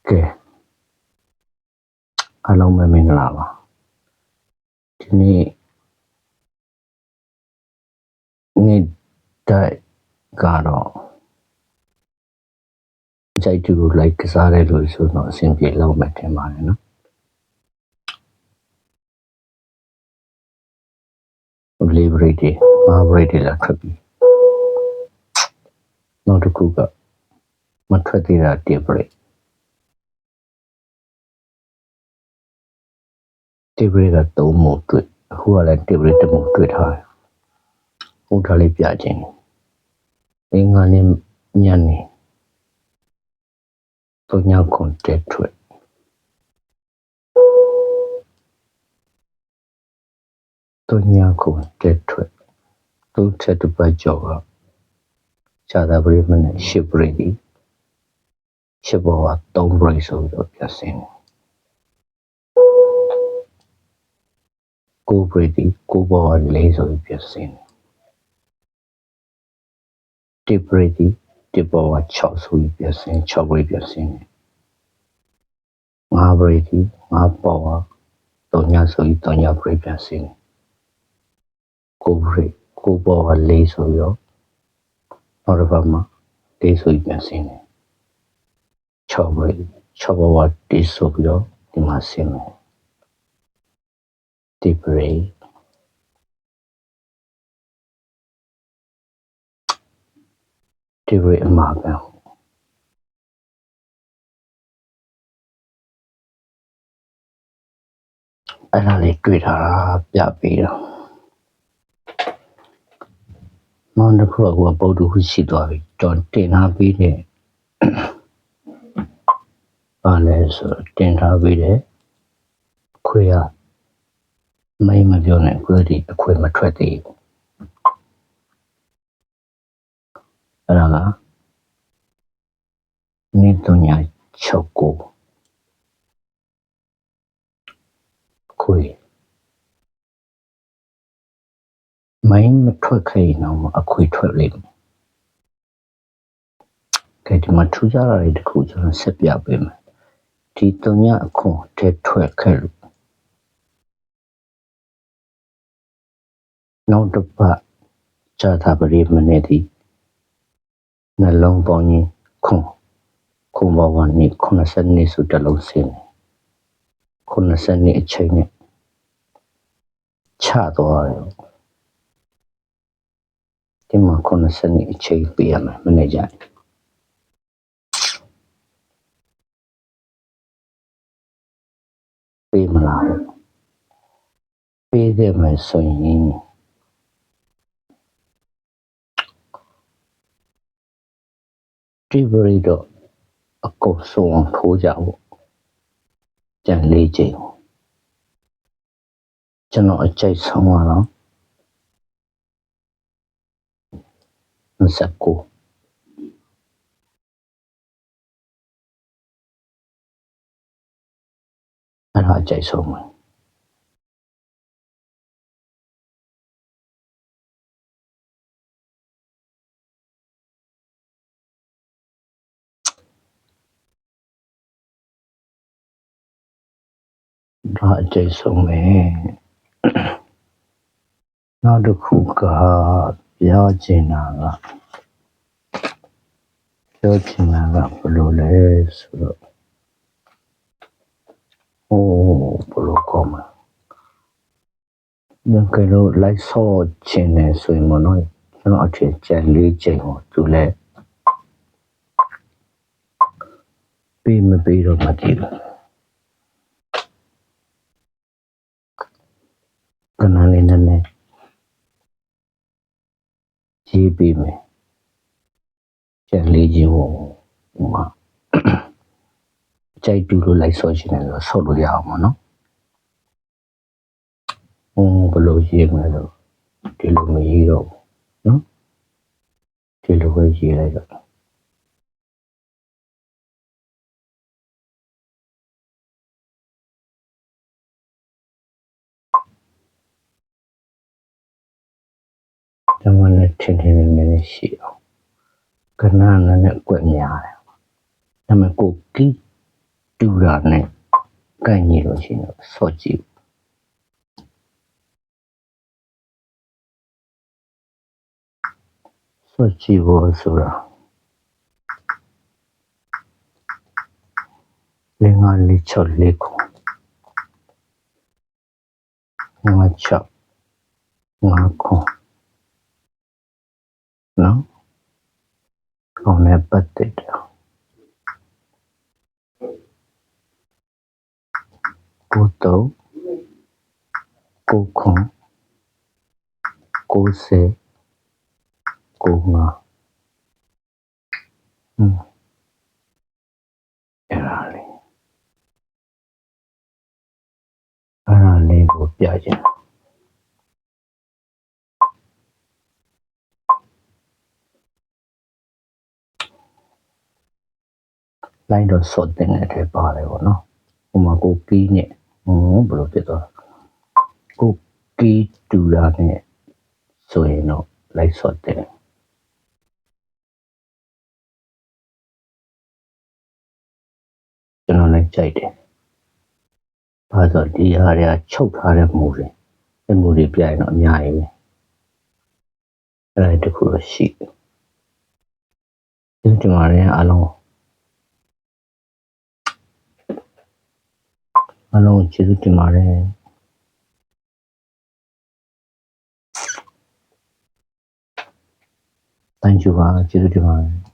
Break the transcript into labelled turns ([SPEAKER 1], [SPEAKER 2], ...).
[SPEAKER 1] ကဲအားလုံးပဲမင်္ဂလာပါဒီနေ့တိုက်ကတော့ကြိုက်တူလိုက်ကစားတယ်လို့ဆိုတော့အဆင်ပြေလောက်မှထင်ပါတယ်နော်လေးဘရိတ်တွေ၅ဘရိတ်တွေလာထွက်ပြီးနောက်တစ်ခုကမထွက်သေးတာ1ဘရိတ်1ဘရိတ်က3မို့တွေ့အခုကလည်း1ဘရိတ်1မို့တွေ့ထားတယ်ဟုတ်တာလေးပြခြင်းအင်္ဂါနေ့ညနေတော့ညကွန်တက်ထွက်တော့ညကွန်တက်ထွက်သူ့ချက်တစ်ပတ်ကျော်ကခြားတာဘရိတ်မနဲ့10ဘရိတ်ဒီ10ဘောက3ဘရိတ်ဆိုတော့ပြစင်း9ဘရိတ်ဒီ9ဘောက4ဆိုပြစင်း1ဘရိတ်ဒီ1ဘောက6ဆိုပြစင်း6ဘရိတ်ပြစင်း5ဘရိတ်ဒီ5ဘောက3ညဆို3ညဘရိတ်ပြစင်း9ဘရိတ်9ဘောက4ဆိုရောနောက်တစ်ပတ်မှာ4ဆိုပြစင်း6ဘရိတ်6ဘောက1ဆိုပြီးတော့ဒီမှာဆင်းမယ်1ဘရိတ်1ဘရိတ်အမှားပဲအဲ့ဒါလေးတွေ့တာပြပေးတော့နောက်တစ်ခုကပုဒ်တူခုရှိသွားပြီတော့တင်ထားပြီးတယ်ဘာလဲဆိုတင်ထားပြီးတယ်ခွေရမိမပြောနဲ့ခွေဒီအခွေမထွက်သေးဘူးအဲ့ဒါကနေ့3ည6ကိုခွေမိုင်းမထွက်ခဲ့ရင်တော့အခွေထွက်လိမ့်မယ်ကဲဒီမှာထူးခြားတာတွေတခုကျွန်တော်ဆက်ပြပေးမယ်ဒီ3ညအခွန်ထဲထွက်ခဲ့လို့နောက်တစ်ပတ်ခြားတာပရိမနေ့ဒီနှလုံးပေါင်းရင်ခွန်ဘောကနေ90နှစ်ဆိုတလုံးစင်း90နှစ်အချိန်နဲ့ချသွားတယ်ဒီမှာ90နှစ်အချိန်ပေးရမယ်မနေ့ကျရင်ပေးမလားပေးတယ်မယ်ဆိုရင်ဒီဘရီတော့အကုတ်ဆုံးထိုးကြဖို့ကြံလေးချိန်ကျွန်တော်အကြိုက်ဆုံးတော့29အဲ့ဒါအကြိုက်ဆုံးပဲဒါအကျိတ်ဆုံးပဲနောက်တစ်ခုကပြောချင်တာကဘယ်လိုလဲဆိုတော့ဘယ်လိုကောမလဲကဲလို့လိုက်ဆော့ချင်တယ်ဆိုရင်မနော်ကျွန်တော်အထင်ကြံလေးချိန်ကိုသူလဲပြီးမပြီးတော့မကြည့်ဘူးကနလေးနဲ့ရေးပြီးမယ်ကြံလေးချင်းဟိုမှာကြိုက်တူလို့လိုက်ဆော့ချင်တယ်ဆိုဆော့လို့ရအောင်မနော်ဘယ်လိုရေးမလဲတော့ဒီလိုမရေးတော့နော်ဒီလိုပဲရေးလိုက်တော့တမန်နဲ့ထင်းနေရှိအောင်ကနနဲ့ကွက်များတယ်ဒါပေမဲ့ကိုကီ တူတာနဲ့ကိုက်ညီလို့ရှိရင်ဆော့ကြည့်ဆော့ကြည့်ဖို့ဆိုတာ5 4 6 4ခု5 6 5ခုနော်ကောင်းတဲ့ပတ်သက်တယ်ကိုတော့ကိုခွန်ကိုစေကိုငါအဲ့ဒါလေးကိုပြချင်လိုက်တော့စော့တင်တဲ့အထက်ပါတယ်ပေါ့နော်ဟိုမှာကိုကီးနဲ့ဘယ်လိုဖြစ်သွားကိုကီးတူတာနဲ့ဆိုရင်တော့လိုက်စော့တင်ကျွန်တော်လည်းကြိုက်တယ်ဘာလို့ဒီဟာတွေကချုပ်ထားတဲ့မူတွေအဲ့မူတွေပြရင်တော့အများကြီးပဲအဲ့ဒါတခုတော့ရှိတယ်ဒီမှာလည်းအလုံးကျေးဇူးတင်ပါတယ်thank you ပါကျေးဇူးတင်ပါတယ်